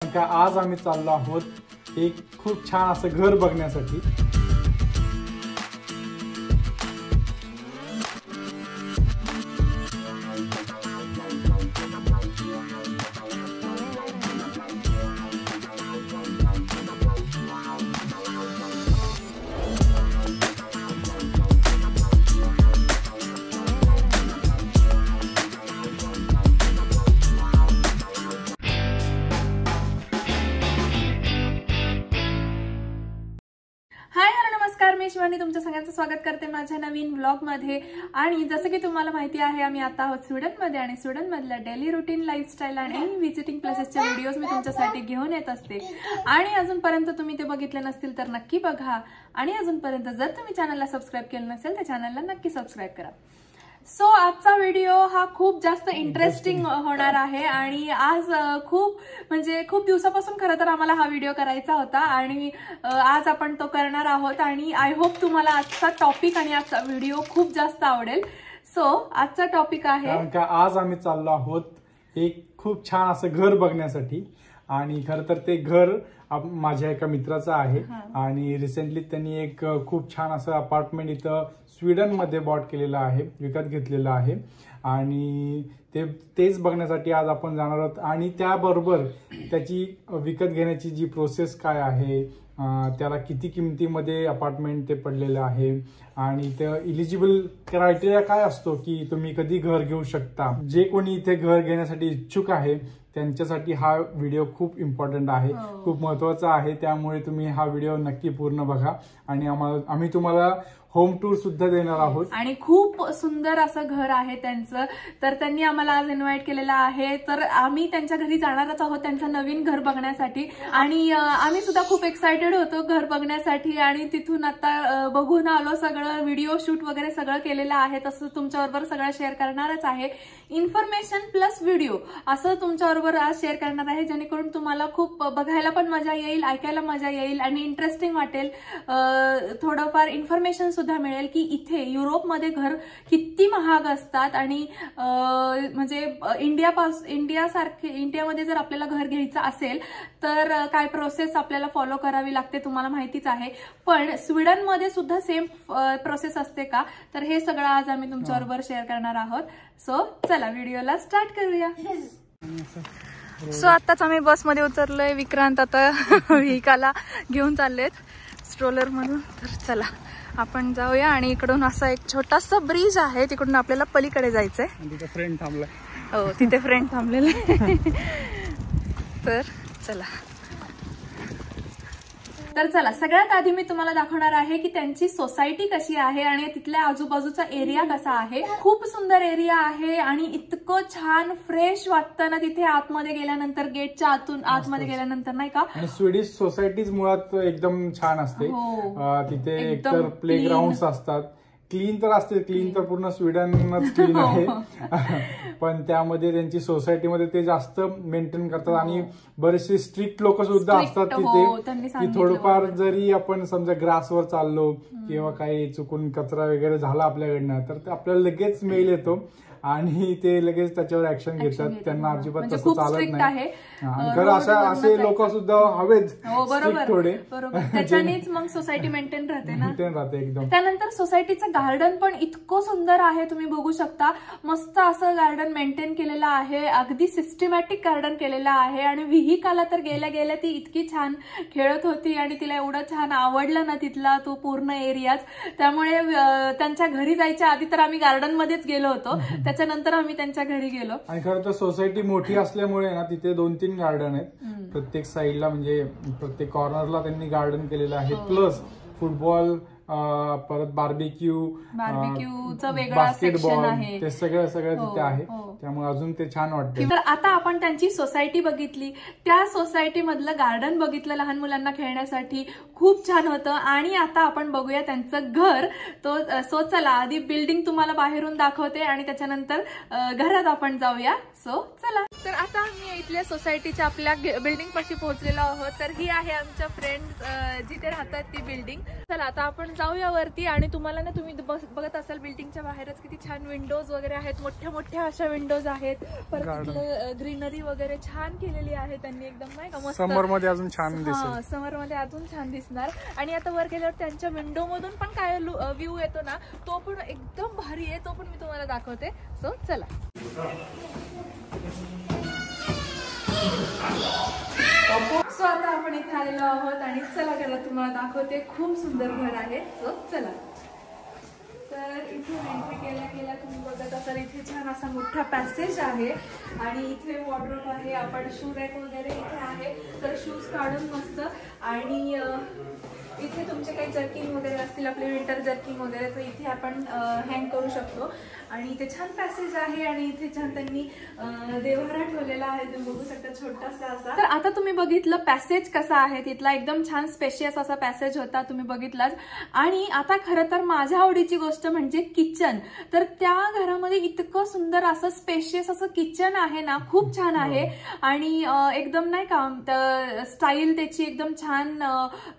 का आज आम्ही चाललो आहोत एक खूप छान असं घर बघण्यासाठी। मी शिवानी तुमच्या सगळ्यांचं स्वागत करते माझ्या नवीन व्लॉग मध्ये। आणि जसं की तुम्हाला माहिती आहे आम्ही आता आहोत स्वीडन मध्ये आणि स्वीडन मधल्या डेली रुटीन लाईफस्टाईल आणि विजिटिंग प्लेसेसचे व्हिडिओज मी तुमच्यासाठी घेऊन येत असते। आणि अजूनपर्यंत तुम्ही ते बघितले नसतील तर नक्की बघा आणि अजूनपर्यंत जर तुम्ही चॅनलला सबस्क्राइब केलं नसेल तर चॅनलला नक्की सबस्क्राइब करा। सो आजचा व्हिडिओ हा खूप जास्त इंटरेस्टिंग होणार आहे आणि आज खूप दिवसापासून खरं तर आम्हाला हा व्हिडिओ करायचा होता आणि आज आपण तो करणार आहोत आणि आय होप तुम्हाला आजचा टॉपिक आणि आजचा व्हिडिओ खूप जास्त आवडेल। सो आजचा टॉपिक आहे का आज आम्ही चाललो आहोत एक खूप छान असं घर बघण्यासाठी आणि खरं तर ते घर माझ्या एका मित्राचं आहे आणि रिसेंटली त्यांनी एक खूप छान असं अपार्टमेंट इथं स्वीडन मध्ये बॉट केलेलं आहे, विकत घेतलेलं आहे आणि तेच बघण्यासाठी आज आपण जाणार आहोत। आणि त्याबरोबर त्याची विकत घेण्याची जी प्रोसेस काय आहे, त्याला किती किमतीमध्ये अपार्टमेंट ते पडलेलं आहे आणि ते इलिजिबल क्रायटेरिया काय असतो की तुम्ही कधी घर घेऊ शकता। जे कोणी इथे घर घेण्यासाठी इच्छुक आहे त्यांच्यासाठी हा व्हिडिओ खूप इम्पॉर्टंट आहे, खूप महत्त्वाचा आहे। त्यामुळे तुम्ही हा व्हिडिओ नक्की पूर्ण बघा आणि आम्ही तुम्हाला होम टूर सुद्धा देणार आहोत। आणि खूप सुंदर असं घर आहे त्यांचं, तर त्यांनी आम्हाला आज इन्व्हाइट केलेलं आहे। तर आम्ही त्यांच्या घरी जाणारच आहोत त्यांचं नवीन घर बघण्यासाठी आणि आम्ही सुद्धा खूप एक्साइटेड होतो घर बघण्यासाठी आणि तिथून आता बघून आलो, सगळं व्हिडिओ शूट वगैरे सगळं केलेलं आहे। तसं तुमच्याबरोबर सगळं शेअर करणारच आहे, इन्फॉर्मेशन प्लस व्हिडिओ असं तुमच्याबरोबर आज शेअर करणार आहे, जेणेकरून तुम्हाला खूप बघायला पण मजा येईल, ऐकायला मजा येईल आणि इंटरेस्टिंग वाटेल, थोडंफार इन्फॉर्मेशन सुद्धा मिळेल की इथे युरोपमध्ये घर किती महाग असतात आणि म्हणजे इंडियामध्ये जर आपल्याला घर घ्यायचं असेल तर काय प्रोसेस आपल्याला फॉलो करावी लागते तुम्हाला माहितीच आहे। पण स्वीडनमध्ये सुद्धा सेम प्रोसेस असते का, तर हे सगळं आज आम्ही तुमच्याबरोबर शेअर करणार आहोत। सो चला व्हिडिओला स्टार्ट करूया। सो आताच आम्ही बसमध्ये उतरलोय, विक्रांत आता व्हीकला घेऊन चाललेत स्ट्रोलर म्हणून। तर चला आपण जाऊया आणि इकडून असा एक छोटासा ब्रिज आहे, तिकडून आपल्याला पलीकडे जायचंय। तिथे फ्रेंड थांबलाय, हो तिथे फ्रेंड थांबलेले तर चला सगळ्यात आधी मी तुम्हाला दाखवणार आहे की त्यांची सोसायटी कशी आहे आणि तिथल्या आजूबाजूचा एरिया कसा आहे। खूप सुंदर एरिया आहे आणि इतकं छान फ्रेश वाटतं ना तिथे आतमध्ये गेल्यानंतर, गेटच्या आतमध्ये गेल्यानंतर नाही का। आणि स्वीडिश सोसायटीज मुळात एकदम छान असते, तिथे एकतर प्लेग्राऊंड्स असतात, क्लीन तर असते, क्लीन तर पूर्ण स्वीडनच क्लीन आहे पण त्यामध्ये त्यांची सोसायटीमध्ये ते जास्त मेंटेन करतात आणि बरेचसे स्ट्रिक्ट लोक सुद्धा असतात तिथे की थोडंफार जरी आपण समजा ग्रासवर चाललो किंवा काही चुकून कचरा वगैरे झाला आपल्याकडनं तर आपल्याला लगेच मेल येतो आणि ते लगेच त्याच्यावर ऍक्शन घेतात, त्यांना अजिबात तसं चालत नाही। खरं असे लोक सुद्धा हवेच थोडे, त्याच्यानेच मग सोसायटी मेंटेन राहते ना, एकदम। त्यानंतर सोसायटीचं गार्डन पण इतकं सुंदर आहे, तुम्ही बघू शकता, मस्त असं गार्डन मेंटेन केलेलं आहे, अगदी सिस्टमॅटिक गार्डन केलेलं आहे। आणि विहिकाला तर गेल्या ती इतकी छान खेळत होती आणि तिला एवढं छान आवडलं ना तिथला तो पूर्ण एरियाच। त्यामुळे त्यांच्या घरी जायच्या आधी तर आम्ही गार्डन मध्येच गेलो होतो, त्याच्यानंतर आम्ही त्यांच्या घरी गेलो। आणि खरं तर सोसायटी मोठी असल्यामुळे ना तिथे 2-3 गार्डन आहेत प्रत्येक साईडला, म्हणजे प्रत्येक कॉर्नरला त्यांनी गार्डन केलेलं आहे, प्लस फुटबॉल, परत बार्बेक्यूचं वेगळं सेक्शन आहे, ते सगळं तिथे आहे, त्यामुळे अजून ते छान वाटतं। तर आता आपण त्यांची सोसायटी बघितली, त्या सोसायटी मधलं गार्डन बघितलं लहान मुलांना खेळण्यासाठी, खूप छान होतं। आणि आता आपण बघूया त्यांचं घर। सो चला आधी बिल्डिंग तुम्हाला बाहेरून दाखवते आणि त्याच्यानंतर घरात आपण जाऊया। सो चला, तर आता आम्ही इथल्या सोसायटीच्या आपल्या बिल्डिंग पाशी पोहोचलेलो आहोत। तर ही आहे आमच्या फ्रेंड्स जिथे राहतात ती बिल्डिंग। चला आता आपण जाऊया वरती आणि तुम्हाला ना तुम्ही बघत असाल बिल्डिंगच्या बाहेरच किती छान विंडोज वगैरे आहेत, मोठ्या मोठ्या अशा विंडोज आहेत. परत ग्रीनरी वगैरे छान केलेली आहे त्यांनी, एकदम नाही का मस्त. समर मध्ये अजून छान दिसेल. समर मध्ये अजून छान दिसणार. आणि आता वर गेल्यावर त्यांच्या विंडो मधून पण काय व्ह्यू येतो ना तो पण एकदम भारी आहे, तो पण मी तुम्हाला दाखवते. सो चला. सो आता आपण इथे आलेलो आहोत आणि चला घराला तुम्हाला दाखवते. खूप सुंदर घर आहे. सो चला. तर इथे एंट्री केल्या तुम्ही बघत असाल इथे छान असा मोठा पॅसेज आहे आणि इथे वॉर्डरोब आहे. आपण शू रॅक वगैरे इथे आहे, तर शूज काढून मस्त. आणि इथे तुमचे काही जर्किंग वगैरे असतील, आपले विंटर जर्किंग वगैरे, तर इथे आपण हँग करू शकतो. आणि इथे छान पॅसेज आहे आणि इथे छान त्यांनी देव्हारा ठेवलेला आहे, तुम्ही बघू शकता छोटासा असा. तर आता तुम्ही बघितलं पॅसेज कसा आहे तिथला, एकदम छान स्पेशियस असा पॅसेज होता, तुम्ही बघितलाच. आणि आता खरं तर माझ्या आवडीची गोष्ट म्हणजे किचन. तर त्या घरामध्ये इतकं सुंदर असं स्पेशियस असं किचन आहे ना, खूप छान आहे. आणि एकदम नाही का स्टाईल त्याची एकदम छान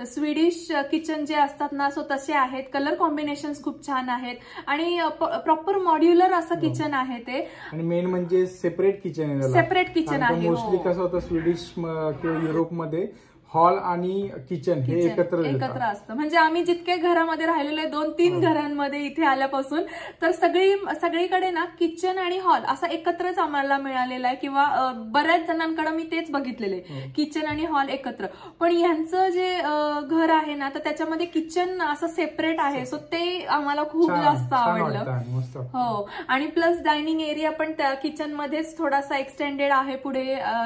स्वीडिश किचन जे असतात ना, सो तसे आहेत. कलर कॉम्बिनेशन खूप छान आहेत आणि प्रॉपर मॉड्युलर असं किचन आहे ते. आणि मेन म्हणजे सेपरेट किचन आहे, सेपरेट किचन आहे. मोस्टली कसं होतं स्वीडिश किंवा युरोपमध्ये हॉल आणि किचन हे एकत्र असतं. म्हणजे आम्ही जितके घरामध्ये राहिलेलो आहे 2-3 घरांमध्ये इथे आल्यापासून, तर सगळीकडे ना किचन आणि हॉल असा एकत्रच आम्हाला मिळालेला आहे. किंवा बऱ्याच जणांकडे मी तेच बघितलेले, किचन आणि हॉल एकत्र. पण यांचं जे घर आहे ना, तर त्याच्यामध्ये किचन असं सेपरेट आहे. सो ते आम्हाला खूप जास्त आवडलं. हो. आणि प्लस डायनिंग एरिया पण त्या किचन मध्येच थोडासा एक्सटेंडेड आहे पुढे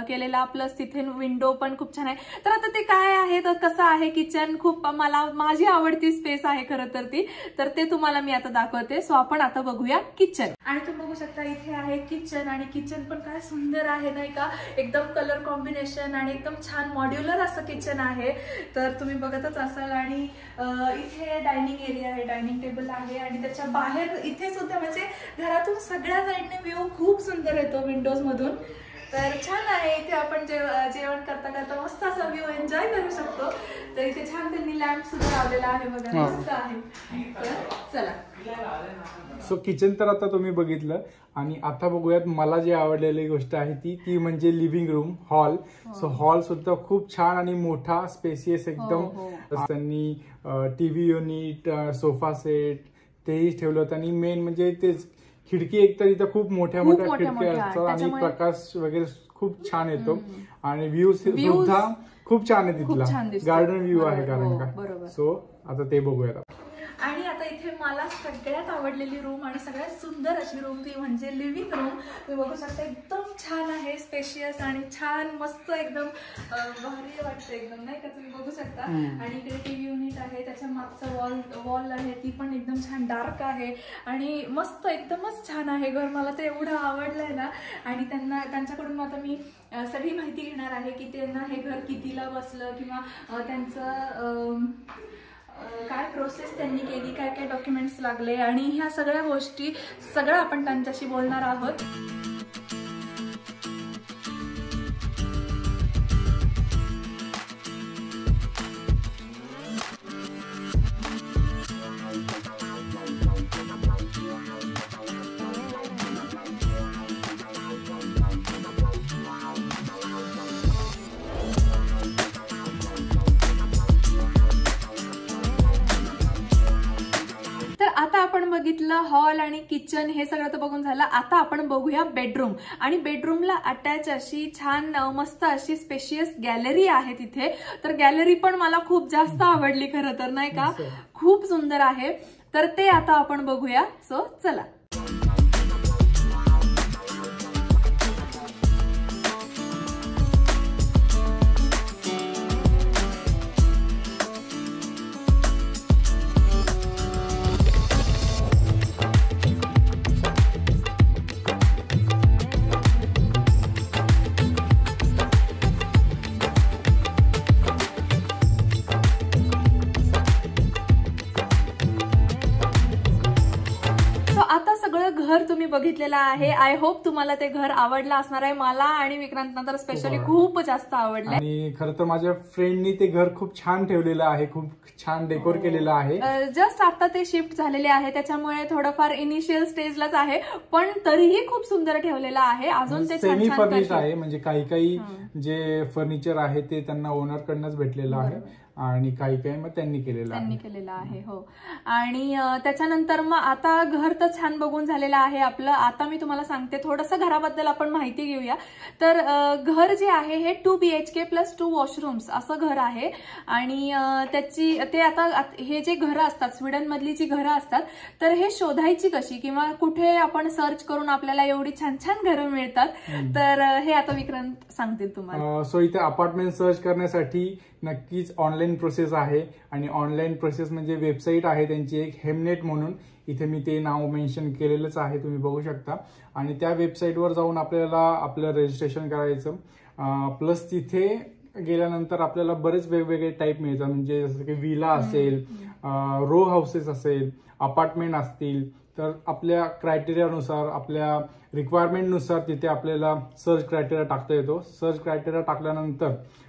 केलेला. प्लस तिथे विंडो पण खूप छान आहे. तर आता ते काय आहे, तर कसं आहे किचन, खूप माझी आवडती स्पेस आहे खरं तर ती. तर ते तुम्हाला मी आता दाखवते. सो आपण आता बघूया किचन. आणि तुम्ही बघू शकता इथे आहे किचन. आणि किचन पण काय सुंदर आहे नाही का, एकदम कलर कॉम्बिनेशन आणि एकदम छान मॉड्युलर असं किचन आहे. तर तुम्ही बघतच असाल. आणि इथे डायनिंग एरिया आहे, डायनिंग टेबल आहे. आणि त्याच्या बाहेर इथे सुद्धा म्हणजे घरातून सगळ्या साईडने व्ह्यू खूप सुंदर येतो विंडोज मधून. तर छान आहे. इथे आपण जेवण करता करता मस्त असा व्ह्यू एन्जॉय करू शकतो. तर इथे छान त्यांनी लॅम्प सुद्धा लावलेला आहे बघा, मस्त आहे. तर चला. सो किचन तर आता तुम्ही बघितलं. आणि आता बघूयात मला जी आवडलेली गोष्ट आहे ती म्हणजे living room, hall. So hall सुद्धा खूप छान आणि मोठा, स्पेसियस एकदम. त्यांनी टीव्ही युनिट, सोफा सेट तेही ठेवलं होतं. आणि मेन म्हणजे तेच खिडकी एकतर इथं खूप मोठ्या खिडकी असतात आणि प्रकाश वगैरे खूप छान येतो. आणि व्ह्यू सुद्धा खूप छान आहे तिथला, गार्डन व्ह्यू आहे कारण का. सो आता ते बघूयात. आणि आता इथे मला सगळ्यात आवडलेली रूम आणि सगळ्यात सुंदर अशी रूम ती म्हणजे लिव्हिंग रूम. तुम्ही बघू शकता एकदम छान आहे, स्पेशियस आणि छान मस्त एकदम भारी वाटतं एकदम नाही का, तुम्ही बघू शकता. आणि इकडे टीव्ही युनिट आहे, त्याच्या मागचं वॉल आहे ती पण एकदम छान डार्क आहे आणि मस्त एकदमच छान आहे घर. मला ते एवढं आवडलंय ना. आणि त्यांच्याकडून आता मी सगळी माहिती घेणार आहे की त्यांना हे घर कितीला बसलं किंवा त्यांचं काय प्रोसेस त्यांनी केली, काय काय डॉक्युमेंट्स लागले आणि ह्या सगळ्या गोष्टी सगळं आपण त्यांच्याशी बोलणार आहोत. आता आपण बघितलं हॉल आणि किचन हे सगळं तर बघून झालं. आता आपण बघूया बेडरूम. आणि बेडरूमला अटॅच अशी छान मस्त अशी स्पेशियस गॅलरी आहे तिथे. तर गॅलरी पण मला खूप जास्त आवडली खरं तर नाही का, खूप सुंदर आहे. तर ते आता आपण बघूया. सो चला. आता बघितलेलं आहे. आय होप तुम्हाला ते घर आवडलं असणार आहे. मला आणि विक्रांतना तर स्पेशली खूप जास्त आवडलं. आणि खरं तर माझ्या फ्रेंडनी ते घर खूप छान ठेवलेलं आहे, खूप छान डेकोर केलेलं आहे. जस्ट आता ते शिफ्ट झालेले आहे त्याच्यामुळे थोडंफार इनिशियल स्टेजलाच आहे, पण तरीही खूप सुंदर ठेवलेलं आहे. अजून ते सेमी फर्निश्ड आहे, म्हणजे काही जे फर्निचर आहे ते त्यांना ओनर कडनंच भेटलेलं आहे आणि काही मग त्यांनी केलेलं आहे. हो. आणि त्याच्यानंतर मग आता घर तर छान बघून झालेलं आहे आपलं. आता मी तुम्हाला सांगते थोडंसं घराबद्दल आपण माहिती घेऊया. तर घर जे आहे हे 2 BHK + 2 वॉशरूम्स असं घर आहे. आणि ते आता हे जे घरं असतात स्वीडन मधली जी घरं असतात तर हे शोधायची कशी किंवा कुठे आपण सर्च करून आपल्याला एवढी छान छान घरं मिळतात, तर हे आता विक्रांत सांगतील तुम्हाला. सो इथे अपार्टमेंट सर्च करण्यासाठी नक्कीच ऑनलाईन प्रोसेस आहे. आणि ऑनलाईन प्रोसेस म्हणजे वेबसाईट आहे त्यांची एक हेमनेट म्हणून. इथे मी ते नाव मेन्शन केलेलंच आहे, तुम्ही बघू शकता. आणि त्या वेबसाईटवर जाऊन आपल्याला आपलं रजिस्ट्रेशन करायचं. प्लस तिथे गेल्यानंतर आपल्याला बरेच वेगवेगळे टाईप मिळतात, म्हणजे जसं की विला असेल, रो हाऊसेस असेल, अपार्टमेंट असतील. तर आपल्या क्रायटेरियानुसार, आपल्या रिक्वायरमेंटनुसार तिथे आपल्याला सर्च क्रायटेरिया टाकता येतो. सर्च क्रायटेरिया टाकल्यानंतर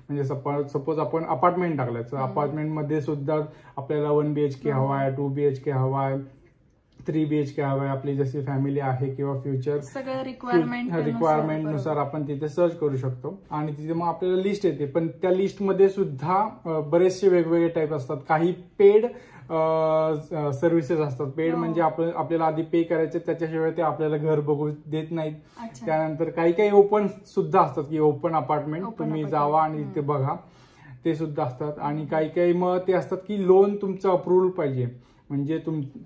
म्हणजे सपोज आपण अपार्टमेंट टाकल्याचं, अपार्टमेंटमध्ये सुद्धा आपल्याला 1 BHK हवा आहे, 2 BHK हवा आहे, 3 BHK हवा आहे, आपली जशी फॅमिली आहे किंवा फ्युचर सगळं रिक्वायरमेंटनुसार आपण तिथे सर्च करू शकतो. आणि तिथे मग आपल्याला लिस्ट येते. पण त्या लिस्टमध्ये सुद्धा बरेचसे वेगवेगळे टाईप असतात. काही पेड सर्व्हिसेस असतात. पेड म्हणजे आपल्याला आधी पे करायचे, त्याच्याशिवाय ते आपल्याला घर बघू देत नाहीत. त्यानंतर काही ओपन सुद्धा असतात की ओपन अपार्टमेंट तुम्ही जावा आणि तिथे बघा, ते सुद्धा असतात. आणि काही मग ते असतात की लोन तुमचं अप्रुव्हल पाहिजे, म्हणजे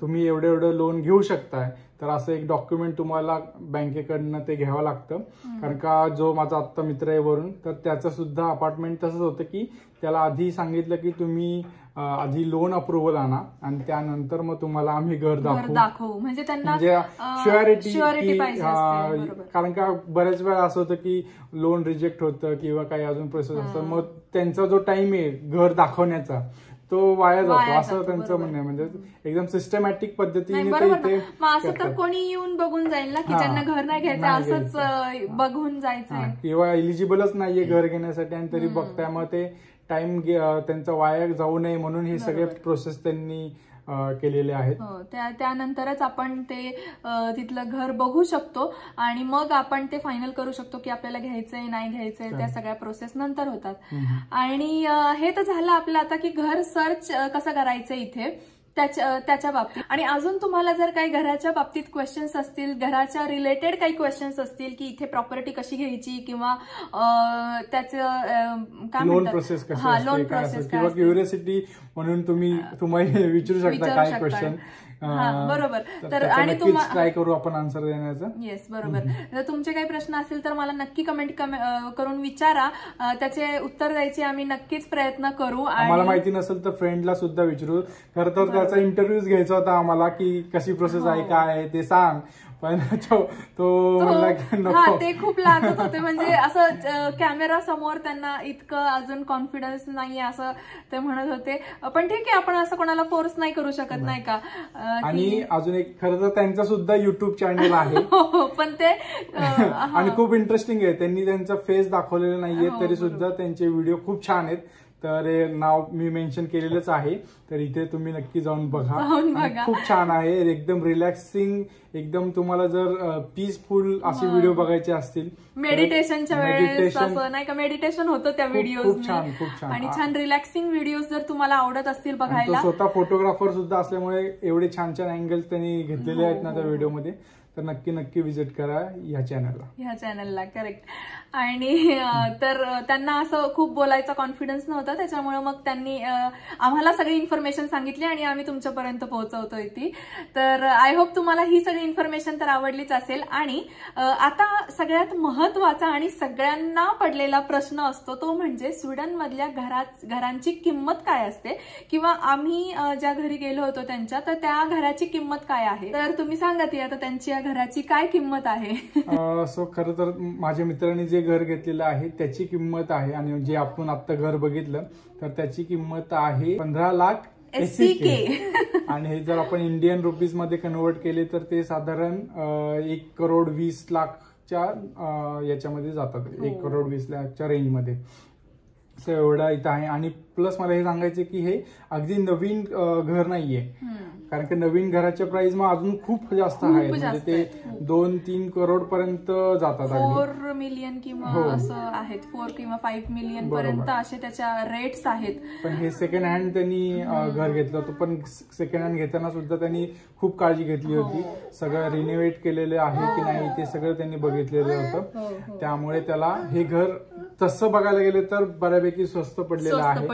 तुम्ही एवढं लोन घेऊ शकताय. तर असं एक डॉक्युमेंट तुम्हाला बँकेकडनं ते घ्यावं लागतं. कारण का जो माझा आत्ता मित्र आहे वरून, तर त्याचं सुद्धा अपार्टमेंट तसंच होतं की त्याला आधी सांगितलं की तुम्ही आधी लोन अप्रुव्हल आणा आणि त्यानंतर मग तुम्हाला आम्ही घर दाखवू. म्हणजे त्यांना श्युरिटी पाहिजे. कारण का बऱ्याच वेळा असं होतं की लोन रिजेक्ट होतं किंवा काही अजून प्रोसेस असतं, मग त्यांचा जो टाइम आहे घर दाखवण्याचा तो वाया जातो, असं त्यांचं म्हणणं आहे. म्हणजे एकदम सिस्टमॅटिक पद्धतीने असं तर कोणी येऊन बघून जाईल ना की ज्यांना घर नाही घ्यायचं असंच बघून जायचं किंवा एलिजिबलच नाहीये घर घेण्यासाठी आणि तरी बघताय, मग ते टाइम त्यांचा वाया जाऊ नये म्हणून हे सगळे प्रोसेस त्यांनी केलेले आहेत. त्यानंतरच आपण ते तिथलं घर बघू शकतो आणि मग आपण ते फायनल करू शकतो की आपल्याला घ्यायचंय नाही घ्यायचंय. त्या सगळ्या प्रोसेस नंतर होतात. आणि हे तर झालं आपलं आता की घर सर्च कसं करायचं इथे त्याच्या बाबतीत. आणि अजून तुम्हाला जर काही घराच्या बाबतीत क्वेश्चन्स असतील, घराच्या रिलेटेड काही क्वेश्चन्स असतील की इथे प्रॉपर्टी कशी घ्यायची किंवा त्याचं काय लोन प्रोसेस किंवा क्युरियोसिटी म्हणून तुम्ही विचारू शकता काय क्वेश्चन. बरोबर. तर आणि ट्राय करू आपण आन्सर देण्याचं. येस, बरोबर. जर तुमचे काही प्रश्न असतील तर मला नक्की कमेंट करून विचारा, त्याचे उत्तर द्यायचे आम्ही नक्कीच प्रयत्न करू. आम्हाला माहिती नसेल तर फ्रेंडला सुद्धा विचारू. खरं तर त्याचा इंटरव्ह्यूज घ्यायचा होता आम्हाला की कशी प्रोसेस आहे, काय आहे ते सांग, पण तो म्हणला ते खूप लाजत होते. म्हणजे असं कॅमेरा समोर त्यांना इतकं अजून कॉन्फिडन्स नाहीये असं ते म्हणत होते. पण ठीक आहे, आपण असं कोणाला फोर्स नाही करू शकत नाही का. आणि अजून एक खरं तर त्यांचा सुद्धा युट्यूब चॅनल आहे, पण ते आणि खूप इंटरेस्टिंग आहे. त्यांनी त्यांचा फेस दाखवलेला नाहीये तरी सुद्धा त्यांचे व्हिडिओ खूप छान आहेत. तर नाव मी मेन्शन केलेलंच आहे, तर इथे तुम्ही नक्की जाऊन बघा. खूप छान आहे, एकदम रिलॅक्सिंग, एकदम तुम्हाला जर पीसफुल असे व्हिडिओ बघायचे असतील, मेडिटेशनच्या वेळेस असं नाही का मेडिटेशन होतं त्या व्हिडिओज. आणि छान रिलॅक्सिंग व्हिडिओज जर तुम्हाला आवडत असतील बघायला. स्वतः फोटोग्राफर सुद्धा असल्यामुळे एवढे छान छान अँगल्स त्यांनी घेतलेले आहेत ना त्या व्हिडिओमध्ये. तर नक्की व्हिजिट करा ह्या चॅनलला. करेक्ट. आणि तर त्यांना असं खूप बोलायचा कॉन्फिडन्स नव्हता, त्याच्यामुळे मग त्यांनी आम्हाला सगळी इन्फॉर्मेशन सांगितली आणि आम्ही तुमच्यापर्यंत पोहोचवतोय ती. तर आय होप तुम्हाला ही सगळी इन्फॉर्मेशन तर आवडलीच असेल. आणि आता सगळ्यात महत्वाचा आणि सगळ्यांना पडलेला प्रश्न असतो तो म्हणजे स्वीडन मधल्या घरांची किंमत काय असते, किंवा आम्ही ज्या घरी गेलो होतो त्यांच्या, तर त्या घराची किंमत काय आहे. तर तुम्ही सांगा ती आता त्यांची या घराची काय किंमत आहे. सो खरं तर माझ्या मित्रांनी जे घर घेतलेलं आहे त्याची किंमत आहे, आणि जे आपण आता घर बघितलं तर त्याची किंमत आहे 15 लाख SCK. आणि हे जर आपण इंडियन रुपीज मध्ये कन्वर्ट केले तर ते साधारण 1,20,00,000च्या याच्यामध्ये जातात. 1,20,00,000च्या रेंजमध्ये. सो एवढा इथं आहे. आणि प्लस मला हे सांगायचं की हे अगदी नवीन घर नाहीये, कारण की नवीन घराच्या प्राइस मग अजून खूप जास्त आहे. म्हणजे ते 2-3 करोड पर्यंत जातात. 4 मिलियन किंवा असं आहेत, 4 किंवा 5 मिलियन पर्यंत असे त्याच्या रेट्स आहेत. पण हे सेकंड हँड त्यांनी घर घेतलं होतं, पण सेकंड हँड घेताना सुद्धा त्यांनी खूप काळजी घेतली होती. सगळं रिनोव्हेट केलेलं आहे की नाही ते सगळं त्यांनी बघितलेलं होतं. त्यामुळे त्याला हे घर तसं बघायला गेलं तर बऱ्यापैकी स्वस्त पडलेलं आहे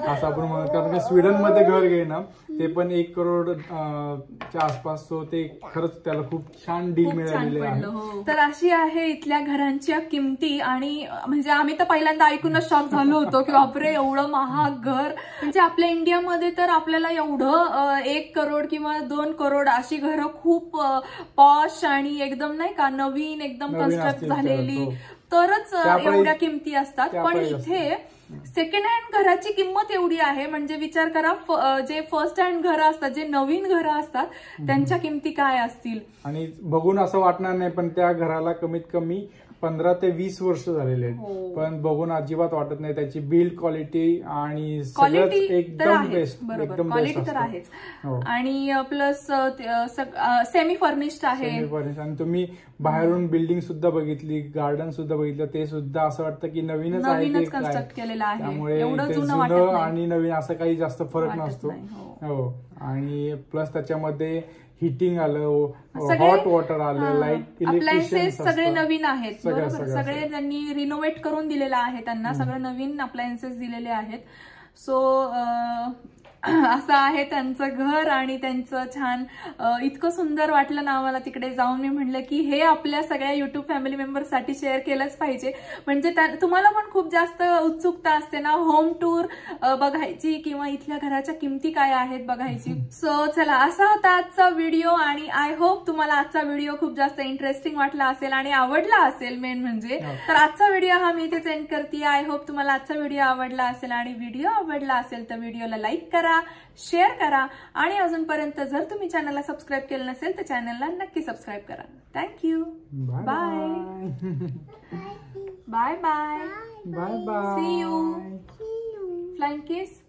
असं आपण म्हणतो. कारण की स्वीडनमध्ये घर घेणं ते पण 1 करोडच्या आसपास. सो ते खरंच त्याला खूप छान डील मिळालेली आहे. तर अशी आहे इथल्या घरांच्या किमती. आणि म्हणजे आम्ही तर पहिल्यांदा ऐकूनच शॉक झालो होतो की बापरे एवढं महाग घर. म्हणजे आपल्या इंडियामध्ये तर आपल्याला एवढं 1 करोड किंवा 2 करोड अशी घरं खूप पॉश आणि एकदम नाही का नवीन एकदम कन्स्ट्रक्ट झालेली तरच एवढ्या किमती असतात. पण इथे सेकंड हँड घराची किंमत एवढी आहे. म्हणजे विचार करा, जे फर्स्ट हँड घरं असतात, जे नवीन घरं असतात त्यांच्या किमती काय असतील. आणि बघून असं वाटणार नाही, पण त्या घराला कमीत कमी 15 ते 20 वर्ष झालेले आहेत. पण बघून अजिबात वाटत नाही. त्याची बिल्ड क्वालिटी आणि सगळंच एकदम बेस्ट. बरोबर, क्वालिटी तर आहेच. आणि प्लस सेमी फर्निश्ड आहे. आणि तुम्ही बाहेरून बिल्डिंग सुद्धा बघितली, गार्डन सुद्धा बघितलं, ते सुद्धा असं वाटतं की नवीनच कन्स्ट्रक्ट केलेलं आहे. त्यामुळे जुनं आणि नवीन असं काही जास्त फरक नसतो. हो. आणि प्लस त्याच्यामध्ये हिटिंग आलं, हॉट वॉटर आलं, लाईट, अप्लायन्सेस सगळे नवीन आहेत. सगळे त्यांनी रिनोव्हेट करून दिलेलं आहे. त्यांना सगळे नवीन अप्लायन्सेस दिलेले आहेत. सो असं आहे त्यांचं घर. आणि त्यांचं छान इतकं सुंदर वाटलं ना आम्हाला तिकडे जाऊन. मी म्हटलं की हे आपल्या सगळ्या युट्यूब फॅमिली मेंबरसाठी शेअर केलंच पाहिजे. म्हणजे तुम्हाला पण खूप जास्त उत्सुकता असते ना होम टूर बघायची किंवा इथल्या घराच्या किमती काय आहेत बघायची. सो चला, असा होता आजचा व्हिडिओ. आणि आय होप तुम्हाला आजचा व्हिडिओ खूप जास्त इंटरेस्टिंग वाटला असेल आणि आवडला असेल मेन म्हणजे. तर आजचा व्हिडिओ हा मी इथेच एंड करते. आय होप तुम्हाला आजचा व्हिडिओ आवडला असेल. आणि व्हिडिओ आवडला असेल तर व्हिडिओला लाईक करा, शेअर करा. आणि अजूनपर्यंत जर तुम्ही चॅनलला सबस्क्राईब केलं नसेल तर चॅनलला नक्की सबस्क्राईब करा. Thank you. Bye bye bye bye. See you. Flying kiss.